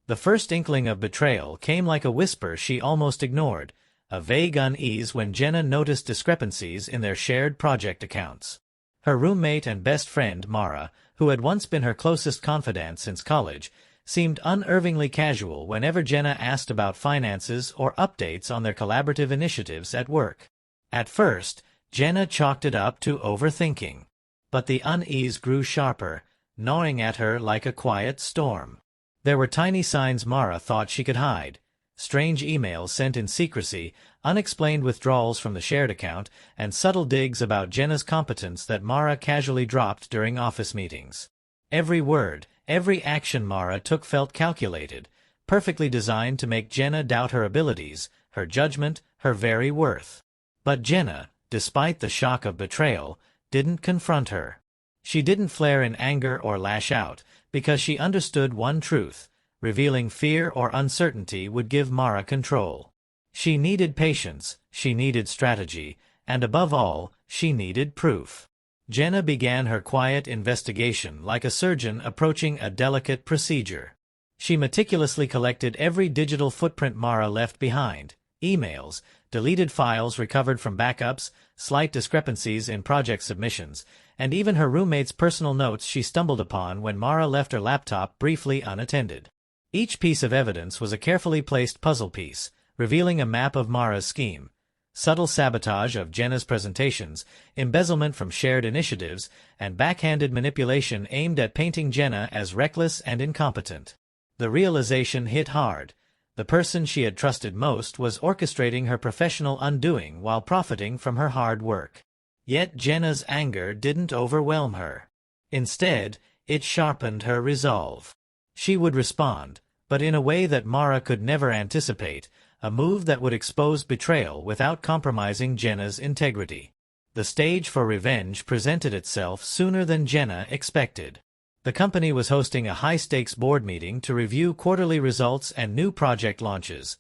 The first inkling of betrayal came like a whisper she almost ignored, a vague unease when Jenna noticed discrepancies in their shared project accounts. Her roommate and best friend, Mara, who had once been her closest confidant since college, seemed unervingly casual whenever Jenna asked about finances or updates on their collaborative initiatives at work. At first, Jenna chalked it up to overthinking. But the unease grew sharper, gnawing at her like a quiet storm. There were tiny signs Mara thought she could hide. Strange emails sent in secrecy, unexplained withdrawals from the shared account, and subtle digs about Jenna's competence that Mara casually dropped during office meetings. Every word, every action Mara took felt calculated, perfectly designed to make Jenna doubt her abilities, her judgment, her very worth. But Jenna, despite the shock of betrayal, didn't confront her. She didn't flare in anger or lash out, because she understood one truth: revealing fear or uncertainty would give Mara control. She needed patience, she needed strategy, and above all, she needed proof. Jenna began her quiet investigation like a surgeon approaching a delicate procedure. She meticulously collected every digital footprint Mara left behind: emails, deleted files recovered from backups, slight discrepancies in project submissions, and even her roommate's personal notes she stumbled upon when Mara left her laptop briefly unattended. Each piece of evidence was a carefully placed puzzle piece, revealing a map of Mara's scheme: subtle sabotage of Jenna's presentations, embezzlement from shared initiatives, and backhanded manipulation aimed at painting Jenna as reckless and incompetent. The realization hit hard. The person she had trusted most was orchestrating her professional undoing while profiting from her hard work. Yet Jenna's anger didn't overwhelm her. Instead, it sharpened her resolve. She would respond, but in a way that Mara could never anticipate, a move that would expose betrayal without compromising Jenna's integrity. The stage for revenge presented itself sooner than Jenna expected. The company was hosting a high-stakes board meeting to review quarterly results and new project launches,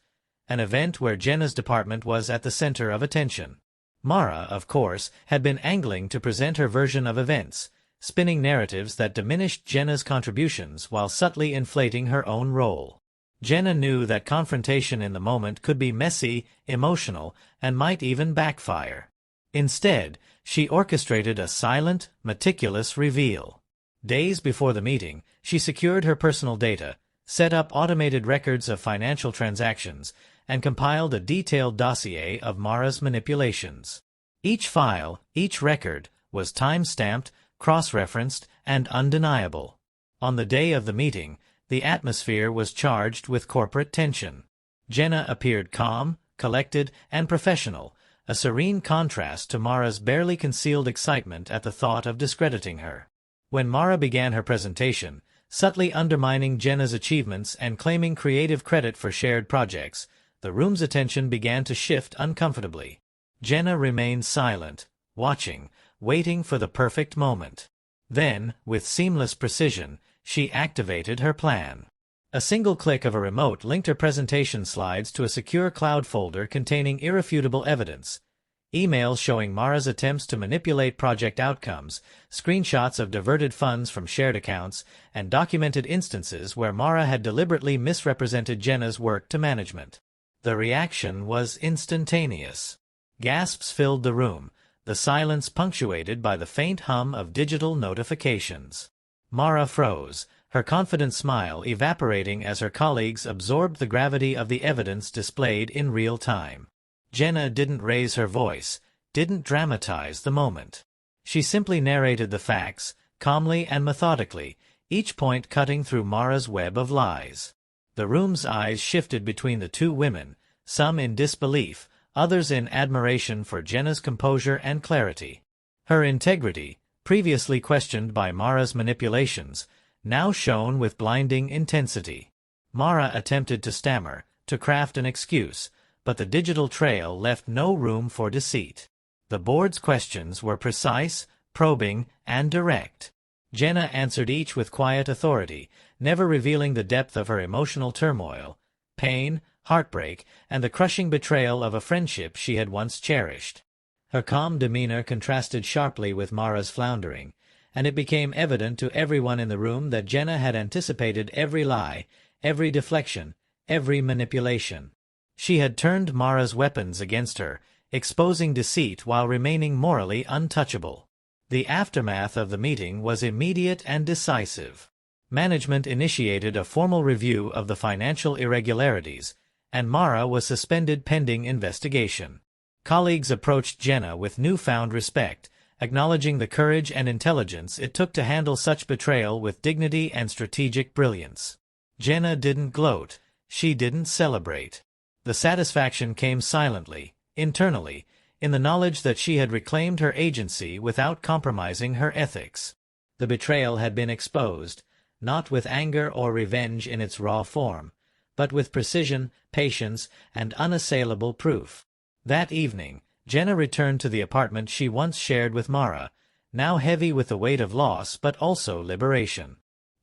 an event where Jenna's department was at the center of attention. Mara, of course, had been angling to present her version of events, spinning narratives that diminished Jenna's contributions while subtly inflating her own role. Jenna knew that confrontation in the moment could be messy, emotional, and might even backfire. Instead, she orchestrated a silent, meticulous reveal. Days before the meeting, she secured her personal data, set up automated records of financial transactions, and compiled a detailed dossier of Mara's manipulations. Each file, each record, was time-stamped, cross-referenced, and undeniable. On the day of the meeting, the atmosphere was charged with corporate tension. Jenna appeared calm, collected, and professional, a serene contrast to Mara's barely concealed excitement at the thought of discrediting her. When Mara began her presentation, subtly undermining Jenna's achievements and claiming creative credit for shared projects, the room's attention began to shift uncomfortably. Jenna remained silent, watching, waiting for the perfect moment. Then, with seamless precision, she activated her plan. A single click of a remote linked her presentation slides to a secure cloud folder containing irrefutable evidence: emails showing Mara's attempts to manipulate project outcomes, screenshots of diverted funds from shared accounts, and documented instances where Mara had deliberately misrepresented Jenna's work to management. The reaction was instantaneous. Gasps filled the room, the silence punctuated by the faint hum of digital notifications. Mara froze, her confident smile evaporating as her colleagues absorbed the gravity of the evidence displayed in real time. Jenna didn't raise her voice, didn't dramatize the moment. She simply narrated the facts, calmly and methodically, each point cutting through Mara's web of lies. The room's eyes shifted between the two women, some in disbelief, others in admiration for Jenna's composure and clarity. Her integrity, previously questioned by Mara's manipulations, now shone with blinding intensity. Mara attempted to stammer, to craft an excuse, but the digital trail left no room for deceit. The board's questions were precise, probing, and direct. Jenna answered each with quiet authority, never revealing the depth of her emotional turmoil, pain, heartbreak, and the crushing betrayal of a friendship she had once cherished. Her calm demeanor contrasted sharply with Mara's floundering, and it became evident to everyone in the room that Jenna had anticipated every lie, every deflection, every manipulation. She had turned Mara's weapons against her, exposing deceit while remaining morally untouchable. The aftermath of the meeting was immediate and decisive. Management initiated a formal review of the financial irregularities, and Mara was suspended pending investigation. Colleagues approached Jenna with newfound respect, acknowledging the courage and intelligence it took to handle such betrayal with dignity and strategic brilliance. Jenna didn't gloat, she didn't celebrate. The satisfaction came silently, internally, in the knowledge that she had reclaimed her agency without compromising her ethics. The betrayal had been exposed, not with anger or revenge in its raw form, but with precision, patience, and unassailable proof. That evening, Jenna returned to the apartment she once shared with Mara, now heavy with the weight of loss but also liberation.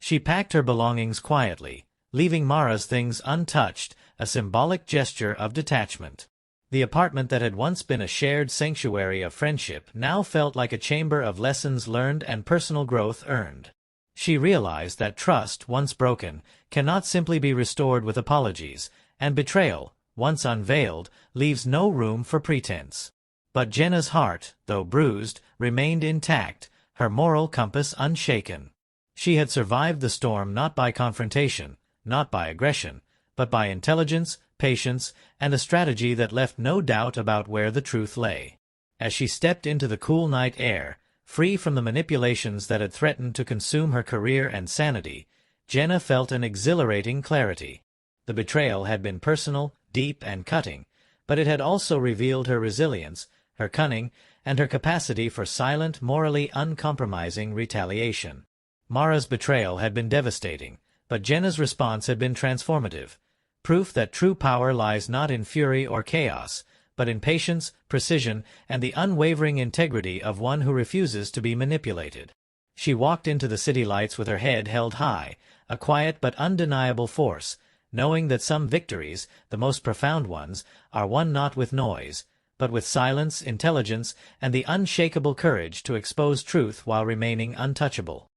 She packed her belongings quietly, leaving Mara's things untouched, a symbolic gesture of detachment. The apartment that had once been a shared sanctuary of friendship now felt like a chamber of lessons learned and personal growth earned. She realized that trust, once broken, cannot simply be restored with apologies, and betrayal, once unveiled, leaves no room for pretense. But Jenna's heart, though bruised, remained intact, her moral compass unshaken. She had survived the storm not by confrontation, not by aggression, but by intelligence, patience, and a strategy that left no doubt about where the truth lay. As she stepped into the cool night air, free from the manipulations that had threatened to consume her career and sanity, Jenna felt an exhilarating clarity. The betrayal had been personal, deep, and cutting, but it had also revealed her resilience, her cunning, and her capacity for silent, morally uncompromising retaliation. Mara's betrayal had been devastating, but Jenna's response had been transformative, proof that true power lies not in fury or chaos, but in patience, precision, and the unwavering integrity of one who refuses to be manipulated. She walked into the city lights with her head held high, a quiet but undeniable force, knowing that some victories, the most profound ones, are won not with noise, but with silence, intelligence, and the unshakable courage to expose truth while remaining untouchable.